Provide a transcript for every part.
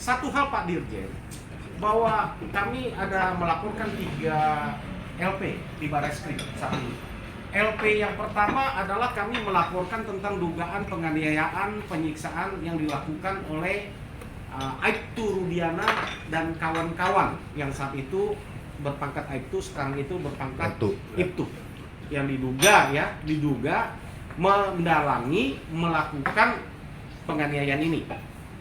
satu hal Pak Dirjen, bahwa kami ada melaporkan 3 LP di Barreskrim saat ini. LP yang pertama adalah kami melaporkan tentang dugaan penganiayaan, penyiksaan yang dilakukan oleh Aibtu Rudiana dan kawan-kawan yang saat itu berpangkat Aibtu, sekarang itu berpangkat Ibtu, yang diduga mendalangi, melakukan penganiayaan ini.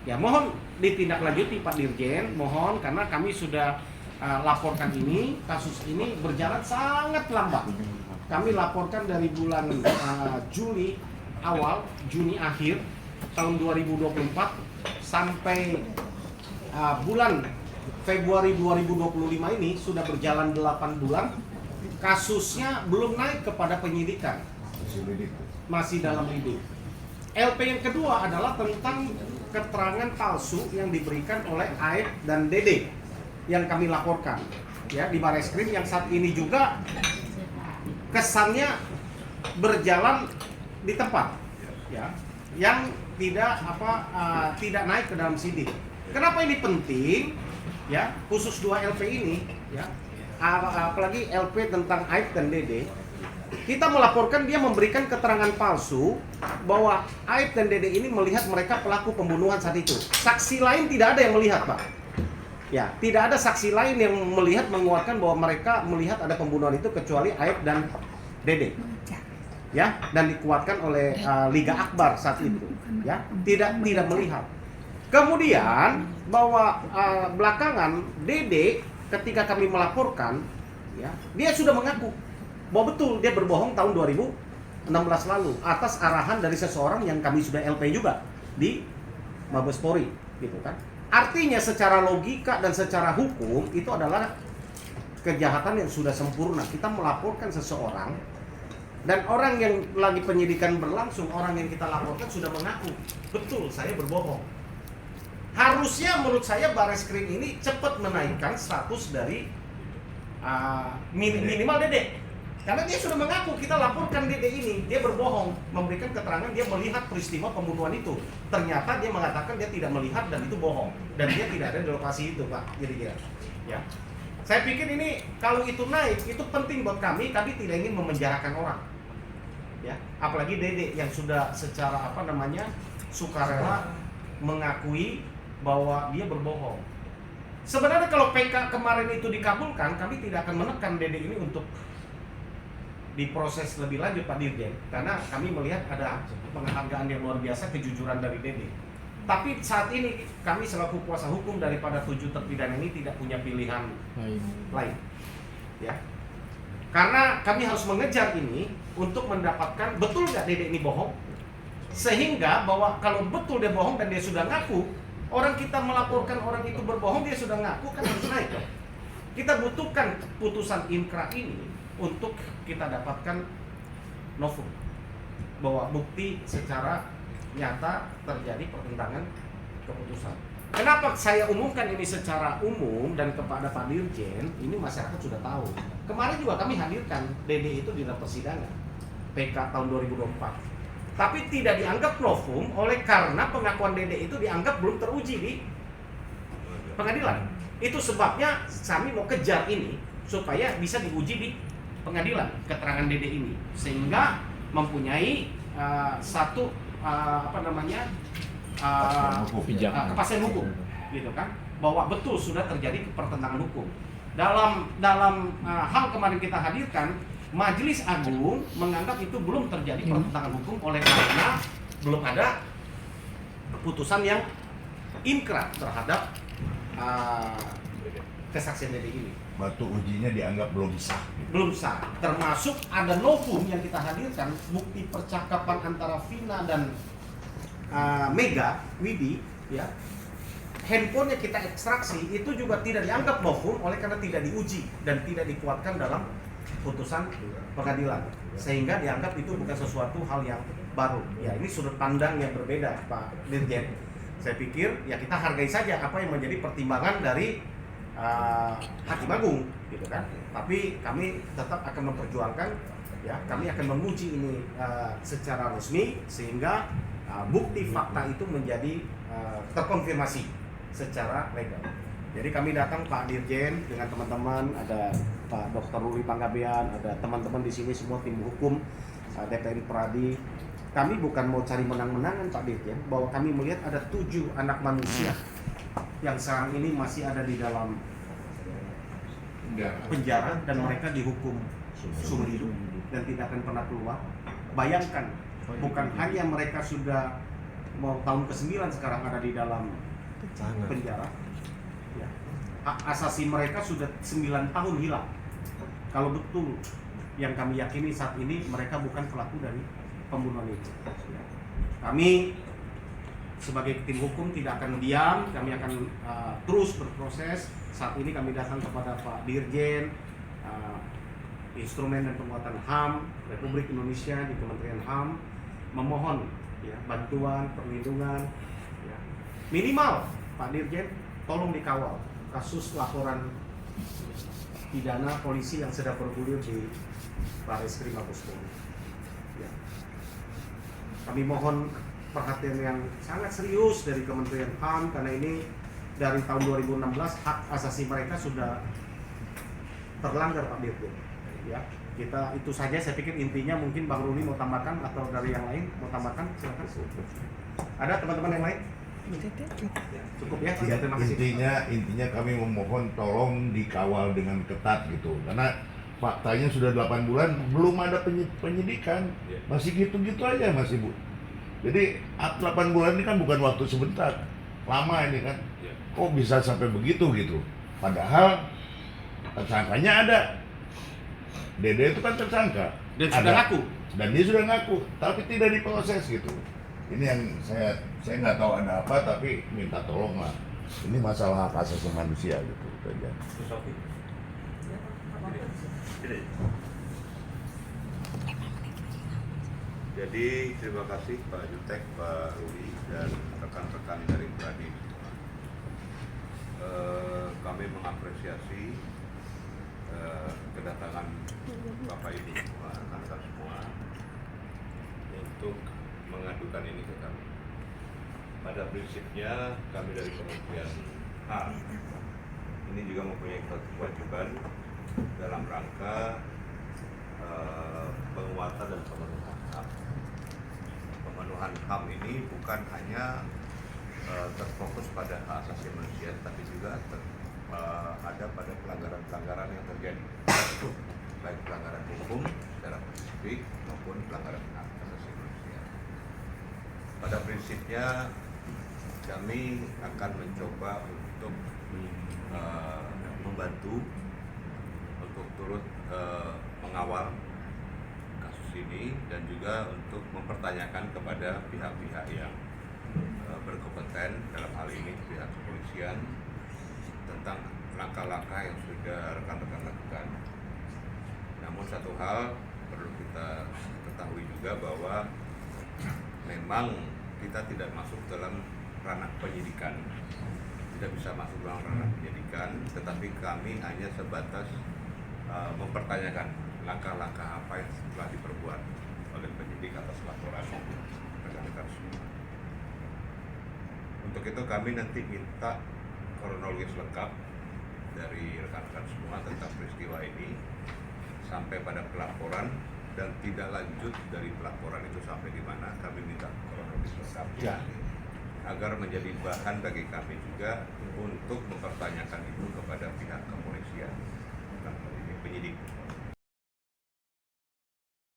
Ya, mohon ditindaklanjuti Pak Dirjen, mohon, karena kami sudah laporkan ini, kasus ini berjalan sangat lambat. Kami laporkan dari bulan Juli awal, Juni akhir tahun 2024 sampai bulan Februari 2025 ini sudah berjalan 8 bulan. Kasusnya belum naik kepada penyidikan, masih dalam lidik. LP yang kedua adalah tentang keterangan palsu yang diberikan oleh Aib dan Dede yang kami laporkan ya di Barreskrim, yang saat ini juga kesannya berjalan di tempat ya, yang tidak naik ke dalam sidik. Kenapa ini penting ya, khusus 2 LP ini ya, apalagi LP tentang Aib dan Dede. Kita melaporkan dia memberikan keterangan palsu bahwa Aib dan Dede ini melihat mereka pelaku pembunuhan saat itu. Saksi lain tidak ada yang melihat, Pak. Ya, tidak ada saksi lain yang melihat menguatkan bahwa mereka melihat ada pembunuhan itu kecuali Aib dan Dede. Ya, dan dikuatkan oleh Liga Akbar saat itu. Ya, tidak melihat. Kemudian bahwa belakangan Dede ketika kami melaporkan, ya, dia sudah mengaku bahwa betul dia berbohong tahun 2016 lalu atas arahan dari seseorang yang kami sudah LP juga di Mabes Polri, gitu kan. Artinya secara logika dan secara hukum itu adalah kejahatan yang sudah sempurna. Kita melaporkan seseorang dan orang yang lagi penyidikan berlangsung, orang yang kita laporkan sudah mengaku, betul saya berbohong. Harusnya menurut saya Barreskrim ini cepat menaikkan status dari minimal Dede. Karena dia sudah mengaku, kita laporkan Dede ini, dia berbohong, memberikan keterangan dia melihat peristiwa pembunuhan itu. Ternyata dia mengatakan dia tidak melihat dan itu bohong. Dan dia tidak ada di lokasi itu, Pak. Kira-kira. Ya. Saya pikir ini kalau itu naik, itu penting buat kami tidak ingin memenjarakan orang. Ya, apalagi Dede yang sudah secara sukarela mengakui bahwa dia berbohong. Sebenarnya kalau PK kemarin itu dikabulkan, kami tidak akan menekan Dede ini untuk diproses lebih lanjut Pak Dirjen, karena kami melihat ada penghargaan yang luar biasa, kejujuran dari Dede. Tapi saat ini kami selaku kuasa hukum daripada 7 terpidana ini tidak punya pilihan lain. Ya. Karena kami harus mengejar ini untuk mendapatkan betul nggak Dede ini bohong, sehingga bahwa kalau betul dia bohong dan dia sudah ngaku, orang kita melaporkan orang itu berbohong, dia sudah ngaku, kan harus naik. Kita butuhkan putusan inkra ini untuk kita dapatkan novum bahwa bukti secara nyata terjadi pertentangan keputusan. Kenapa saya umumkan ini secara umum dan kepada Pak Dirjen, ini masyarakat sudah tahu. Kemarin juga kami hadirkan Dede itu di dalam persidangan PK tahun 2024. Tapi tidak dianggap novum oleh karena pengakuan Dede itu dianggap belum teruji di pengadilan. Itu sebabnya kami mau kejar ini supaya bisa diuji di pengadilan keterangan Dede ini, sehingga mempunyai kepastian hukum, gitu kan, bahwa betul sudah terjadi pertentangan hukum. Dalam hal kemarin kita hadirkan, Majelis Agung menganggap itu belum terjadi pertentangan hukum oleh karena belum ada keputusan yang inkrah terhadap kesaksian Dede ini. Batu ujinya dianggap belum sah. Belum sah. Termasuk ada novum yang kita hadirkan, bukti percakapan antara Vina dan Mega Widi, ya. Handphonenya kita ekstraksi, itu juga tidak dianggap novum oleh karena tidak diuji dan tidak dikuatkan dalam putusan pengadilan, sehingga dianggap itu bukan sesuatu hal yang baru. Ya, ini sudut pandang yang berbeda, Pak Dirjen. Saya pikir ya kita hargai saja apa yang menjadi pertimbangan dari Hakim Agung, gitu kan. Tapi kami tetap akan memperjuangkan, ya, kami akan menguji ini secara resmi sehingga bukti fakta itu menjadi terkonfirmasi, secara legal. Jadi kami datang Pak Dirjen dengan teman-teman, ada Pak Dr. Ruli Panggabean, ada teman-teman di sini semua tim hukum, DPN Pradi. Kami bukan mau cari menang-menangan Pak Dirjen, bahwa kami melihat ada 7 anak manusia yang sekarang ini masih ada di dalam penjara dan mereka dihukum seumur hidup dan tidak akan pernah keluar. Bayangkan, bukan hanya mereka sudah mau tahun ke-9 sekarang ada di dalam penjara, ya. Hak asasi mereka sudah 9 tahun hilang. Kalau betul yang kami yakini saat ini mereka bukan pelaku dari pembunuhan itu, ya. Kami sebagai tim hukum tidak akan diam, kami akan terus berproses. Saat ini kami datang kepada Pak Dirjen Instrumen dan Penguatan HAM Republik Indonesia di Kementerian HAM memohon, ya, bantuan perlindungan, ya. Minimal Pak Dirjen tolong dikawal kasus laporan pidana polisi yang sedang bergulir di Barreskrim Mabes Polri, ya. Kami mohon perhatian yang sangat serius dari Kementerian HAM karena ini dari tahun 2016 hak asasi mereka sudah terlanggar Pak Dirjen, ya. Kita itu saja, saya pikir intinya. Mungkin Bang Ruli mau tambahkan atau dari yang lain mau tambahkan, silakan. Ada teman-teman yang lain? Ya, cukup ya. Ya, Terima kasih. intinya kami memohon tolong dikawal dengan ketat gitu, karena faktanya sudah 8 bulan belum ada penyidikan, masih gitu-gitu aja masih Bu. Jadi 8 bulan ini kan bukan waktu sebentar, lama ini kan. Kok bisa sampai begitu gitu? Padahal tersangkanya ada. Dede itu kan tersangka. Dan sudah ngaku. Dan dia sudah ngaku, tapi tidak diproses gitu. Ini yang saya nggak tahu ada apa, tapi minta tolong lah. Ini masalah hak asasi manusia gitu aja. Jadi terima kasih Pak Jutek, Pak Ruli, dan rekan-rekan dari Pradi. Kami mengapresiasi kedatangan Bapak Ibu semua, rekan-rekan semua untuk mengadukan ini ke kami. Pada prinsipnya kami dari Kementerian HAM ini juga mempunyai kewajiban dalam rangka penguatan dan pemenuhan HAM. Pemenuhan HAM ini bukan hanya terfokus pada hak asasi manusia, tapi juga ada pada pelanggaran-pelanggaran yang terjadi, baik pelanggaran hukum secara spesifik maupun pelanggaran hak asasi manusia. Pada prinsipnya kami akan mencoba untuk membantu untuk turut mengawal kasus ini dan juga untuk mempertanyakan kepada pihak-pihak yang berkompeten, dalam hal ini pihak kepolisian, tentang langkah-langkah yang sudah rekan-rekan lakukan. Namun satu hal perlu kita ketahui juga bahwa memang kita tidak masuk dalam ranah penyidikan, tidak bisa masuk dalam ranah penyidikan, tetapi kami hanya sebatas mempertanyakan langkah-langkah apa yang telah diperbuat oleh penyidik atas laporan rekan-rekan semua. Untuk itu kami nanti minta kronologis lengkap dari rekan-rekan semua tentang peristiwa ini sampai pada pelaporan, dan tidak lanjut dari pelaporan itu sampai di mana. Kami minta kronologis lengkap agar menjadi bahan bagi kami juga untuk mempertanyakan